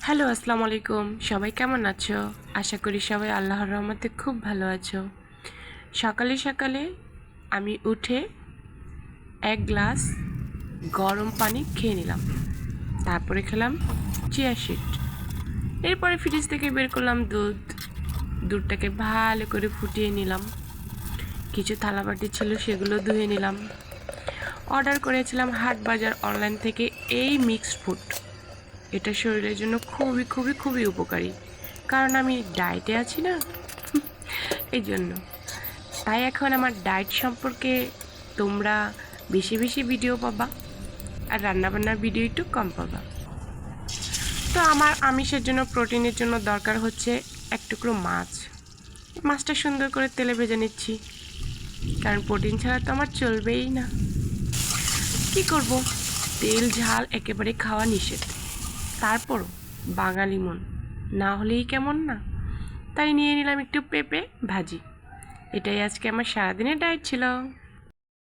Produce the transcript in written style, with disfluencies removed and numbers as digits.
Hello, আসসালামু আলাইকুম। সবাই কেমন আছো? আশা করি সবাই আল্লাহর রহমতে খুব ভালো আছো। সকালে সকালে আমি উঠে এক গ্লাস গরম পানি খেয়ে নিলাম। তারপরে খেলাম চিয়া সিড। এরপরে ফ্রিজ থেকে বের করলাম দুধটাকে ভালো করে ফুটিয়ে নিলাম। কিছু থালাবাটি ছিল সেগুলো ধুয়ে নিলাম। অর্ডার করেছিলাম হাট বাজার অনলাইন থেকে এই মিক্সড ফুড। এটা শরীরের জন্য খুবই খুবই খুবই উপকারী, কারণ আমি ডায়েটে আছি না, এই জন্য। তাই এখন আমার ডায়েট সম্পর্কে তোমরা বেশি বেশি ভিডিও পাবা, আর রান্নাবান্নার ভিডিও একটু কম পাবা। তো আমার আমিষের জন্য প্রোটিনের জন্য দরকার হচ্ছে এক টুকরো মাছ। মাছটা সুন্দর করে তেলে ভেজে নিচ্ছি, কারণ প্রোটিন ছাড়া তো আমার চলবেই না। কি করব, তেল ঝাল একেবারে খাওয়া নিষেধ। তারপরও বাঙালি মন না হলেই কেমন না, তাই নিয়ে নিলাম একটু পেঁপে ভাজি। এটাই আজকে আমার সারাদিনের ডায়েট ছিল।